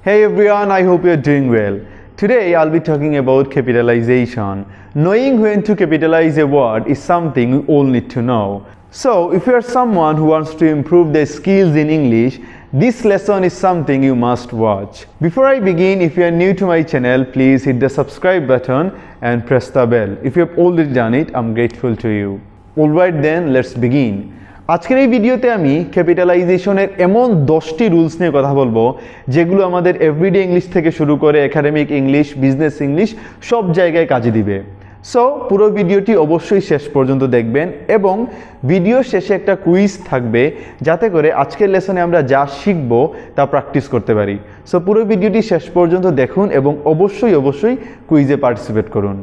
Hey everyone, I hope you're doing well. Today I'll be talking about capitalization. Knowing when to capitalize a word is something we all need to know. So, if you are someone who wants to improve their skills in English, this lesson is something you must watch. Before I begin, if you are new to my channel, please hit the subscribe button and press the bell. If you have already done it, I'm grateful to you. Alright then, let's begin. আজকের এই ভিডিওতে আমি ক্যাপিটালাইজেশনের এমন 10টি rules নিয়ে কথা বলবো যেগুলো আমাদের এভরিডে ইংলিশ থেকে শুরু করে একাডেমিক ইংলিশ, বিজনেস ইংলিশ সব জায়গায় কাজে দিবে। সো পুরো ভিডিওটি অবশ্যই শেষ পর্যন্ত দেখবেন এবং ভিডিও শেষে একটা কুইজ থাকবে যাতে করে আজকের লেসনে আমরা যা শিখব তা প্র্যাকটিস করতে পারি। সো পুরো ভিডিওটি শেষ পর্যন্ত দেখুন এবং অবশ্যই কুইজে পার্টিসিপেট করুন।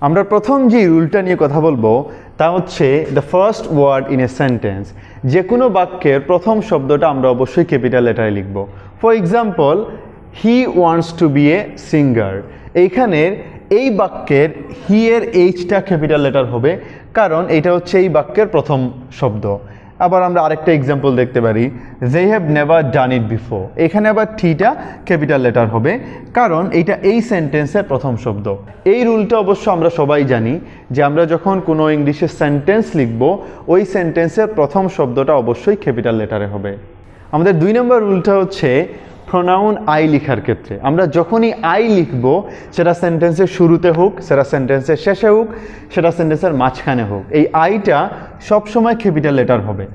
আমরা প্রথম যে রুলটা নিয়ে কথা বলবো তা হচ্ছে the first word in a sentence. যে কোনো বাক্যের প্রথম শব্দটা আমরা অবশ্যই ক্যাপিটাল লেটারে লিখব। For example, he wants to be a singer. এইখানের এই বাক্যের হি এর এইচটা ক্যাপিটাল লেটার হবে কারণ এটা হচ্ছে এই বাক্যের প্রথম শব্দ। আবার আমরা আরেকটা এক্সাম্পল দেখতে পারি, they have never done it before. এখানে আবার ঠিটা ক্যাপিটাল লেটার হবে কারণ এটা এই সেন্টেন্সের প্রথম শব্দ। এই রুলটা অবশ্য আমরা সবাই জানি যে আমরা যখন কোনো ইংলিশে সেন্টেন্স লিখব ওই সেন্টেন্সের প্রথম শব্দটা অবশ্যই ক্যাপিটাল লেটারে হবে। আমাদের 2 নম্বর রুলটা হচ্ছে প্রোনাউন আই লেখার ক্ষেত্রে আমরা যখনই আই লিখব সেটা সেন্টেন্সের শুরুতে হোক, সেটা সেন্টেন্সের শেষে হোক, সেটা সেন্টেন্সের মাঝখানে হোক, এই আইটা সবসময় ক্যাপিটাল লেটার হবে।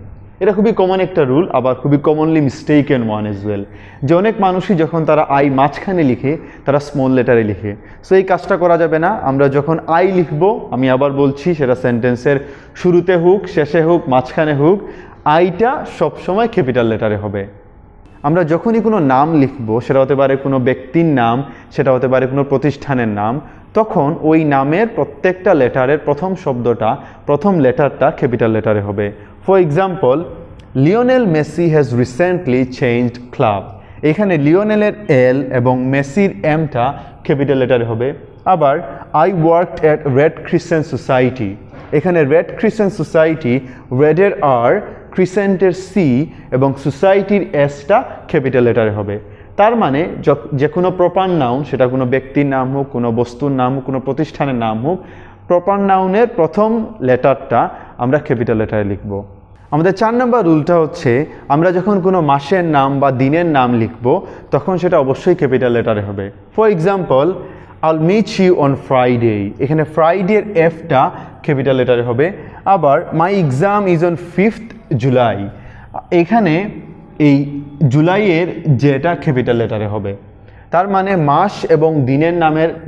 এটা খুবই কমন একটা রুল, আবার খুবই commonly mistaken one as well, যে অনেক মানুষই যখন তারা আই মাঝখানে লিখে তারা স্মল লেটারে লিখে। সো এই কাজটা করা যাবে না। আমরা যখন আই লিখব, আমি আবার বলছি, সেটা সেন্টেন্সের শুরুতে হোক, শেষে হোক, মাঝখানে হোক, আইটা সবসময় ক্যাপিটাল লেটারে হবে। আমরা যখনই কোনো নাম লিখব, সেটা হতে পারে কোনো ব্যক্তির নাম, সেটা হতে পারে কোনো প্রতিষ্ঠানের নাম, তখন ওই নামের প্রত্যেকটা লেটারের প্রথম শব্দটা, প্রথম লেটারটা ক্যাপিটাল লেটারে হবে। For example, Lionel Messi has recently changed club. এখানে লিওনেলের এল এবং মেসির এমটা ক্যাপিটাল লেটারে হবে। আবার I worked at red crescent society. এখানে রেড ক্রিসেন্ট সোসাইটি, রেডের আর, ক্রিসেন্টের সি এবং সোসাইটির এসটা ক্যাপিটাল লেটারে হবে। তার মানে যে কোনো প্রপার নাউন, সেটা কোনো ব্যক্তির নাম হোক, কোনো বস্তুর নাম হোক, কোনো প্রতিষ্ঠানের নাম হোক, প্রপার নাউনের প্রথম লেটারটা আমরা ক্যাপিটাল লেটারে লিখব। আমাদের 4 নম্বর রুলটা হচ্ছে আমরা যখন কোনো মাসের নাম বা দিনের নাম লিখব তখন সেটা অবশ্যই ক্যাপিটাল লেটারে হবে। For example, I'll meet you on Friday। এখানে ফ্রাইডের এফটা ক্যাপিটাল লেটারে হবে। আবার my exam is on 5th July। এখানে এই জুলাইয়ের যেটা ক্যাপিটাল লেটারে হবে। তার মানে মাস এবং দিনের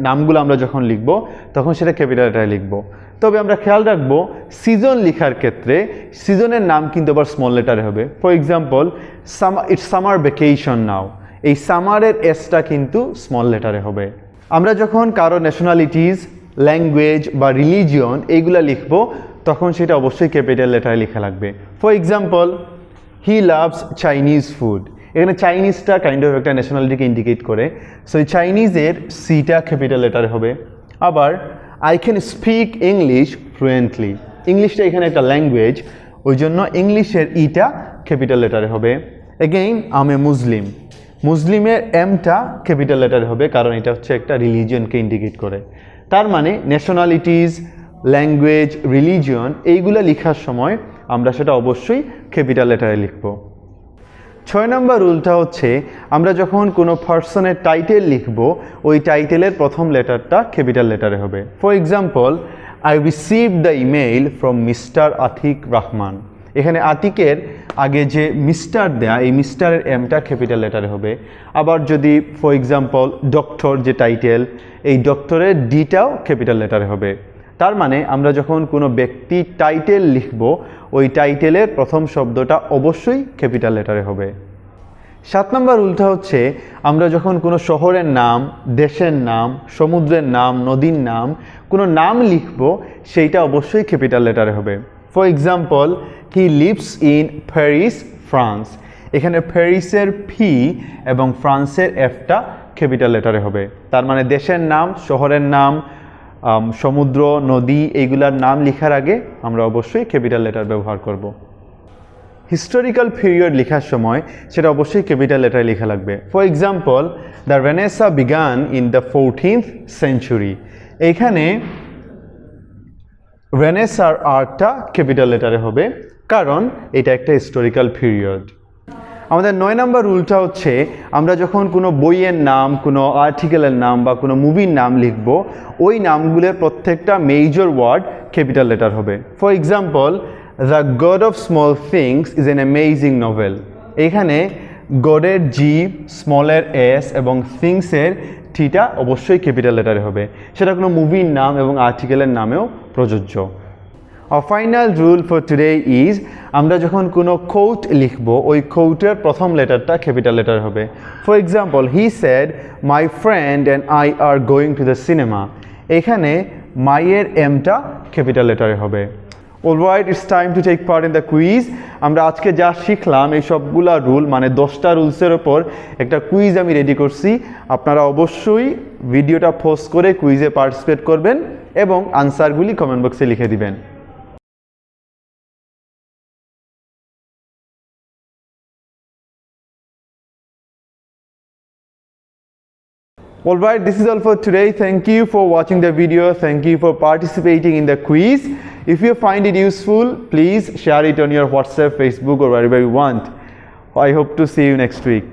নামগুলো আমরা যখন লিখব তখন সেটা ক্যাপিটাল লেটারে লিখব। তবে আমরা খেয়াল রাখবো সিজন লেখার ক্ষেত্রে সিজনের নাম কিন্তু আবার স্মল লেটারে হবে। For example, it's summer vacation now. এই সামারের এসটা কিন্তু স্মল লেটারে হবে। আমরা যখন কারো ন্যাশনালিটিজ, ল্যাঙ্গুয়েজ বা রিলিজিয়ন এইগুলো লিখব তখন সেটা অবশ্যই ক্যাপিটাল লেটারে লেখা লাগবে। For example, he loves Chinese food. এখানে চাইনিজটা কাইন্ড অফ একটা ন্যাশনালিটিকে ইন্ডিকেট করে, সো এই চাইনিজের সিটা ক্যাপিটাল লেটারে হবে। আবার I can speak English fluently. ইংলিশটা এখানে একটা ল্যাঙ্গুয়েজ, ওই জন্য ইংলিশের ইটা ক্যাপিটাল লেটারে হবে। এগেইন, আম এ মুসলিম। মুসলিমের এমটা ক্যাপিটাল লেটারে হবে কারণ এটা হচ্ছে একটা রিলিজিয়নকে ইন্ডিকেট করে। তার মানে ন্যাশনালিটিজ, ল্যাঙ্গুয়েজ, রিলিজিয়ন এইগুলো লেখার সময় আমরা সেটা অবশ্যই ক্যাপিটাল লেটারে লিখব। 6 নম্বর রুলটা হচ্ছে আমরা যখন কোনো পার্সনের টাইটেল লিখব ওই টাইটেলের প্রথম লেটারটা ক্যাপিটাল লেটারে হবে। For example, I received the email from mister Atiq Rahman. এখানে আতিকের আগে যে মিস্টার দেয়া, এই মিস্টারের এমটা ক্যাপিটাল লেটারে হবে। আবার যদি ফর এক্সাম্পল ডক্টর যে টাইটেল, এই ডক্টরের ডিটাও ক্যাপিটাল লেটারে হবে। তার মানে আমরা যখন কোনো ব্যক্তি টাইটেল লিখব ওই টাইটেলের প্রথম শব্দটা অবশ্যই ক্যাপিটাল লেটারে হবে। 7 নম্বর রুলটা হচ্ছে আমরা যখন কোনো শহরের নাম, দেশের নাম, সমুদ্রের নাম, নদীর নাম, কোনো নাম লিখব সেইটা অবশ্যই ক্যাপিটাল লেটারে হবে। For example, he lives in Paris, France. এখানে প্যারিসের ফি এবং ফ্রান্সের এফটা ক্যাপিটাল লেটারে হবে। তার মানে দেশের নাম, শহরের নাম, সমুদ্র, নদী এইগুলার নাম লেখার আগে আমরা অবশ্যই ক্যাপিটাল লেটার ব্যবহার করব। হিস্টোরিক্যাল পিরিয়ড লেখার সময় সেটা অবশ্যই ক্যাপিটাল লেটারে লেখা লাগবে। For example, the renaissance began in the 14th century। এইখানে রেনেসাঁর আর্টটা ক্যাপিটাল লেটারে হবে, কারণ এটা একটা হিস্টোরিক্যাল পিরিয়ড। আমাদের 9 নম্বর রুলটা হচ্ছে, আমরা যখন কোনো বইয়ের নাম, কোনো আর্টিকেলের নাম বা কোনো মুভির নাম লিখব, ওই নামগুলোর প্রত্যেকটা মেজর ওয়ার্ড ক্যাপিটাল লেটার হবে। For example, the god of small things is an amazing novel. এখানে গডের জি, স্মলের এস এবং থিংসের টিটা অবশ্যই ক্যাপিটাল লেটারে হবে। সেটা কোনো মুভির নাম এবং আর্টিকেলের নামেও প্রযোজ্য। Our final rule for today is, আমরা যখন কোনো কোট লিখব, ওই কোটের প্রথম লেটারটা ক্যাপিটাল লেটার হবে। For example, he said my friend and I are going to the cinema. এখানে মাইয়ের এমটা ক্যাপিটাল লেটারে হবে। Alright, it's time to take part in the quiz. আমরা আজকে যা শিখলাম এই সবগুলা রুল, মানে 10টা রুলসের ওপর একটা কুইজ আমি রেডি করছি। আপনারা অবশ্যই ভিডিওটা পোস্ট করে কুইজে পার্টিসিপেট করবেন এবং আনসারগুলি কমেন্ট বক্সে লিখে দিবেন। Alright, this is all for today. Thank you for watching the video. Thank you for participating in the quiz. If you find it useful, please share it on your WhatsApp, Facebook or wherever you want. I hope to see you next week.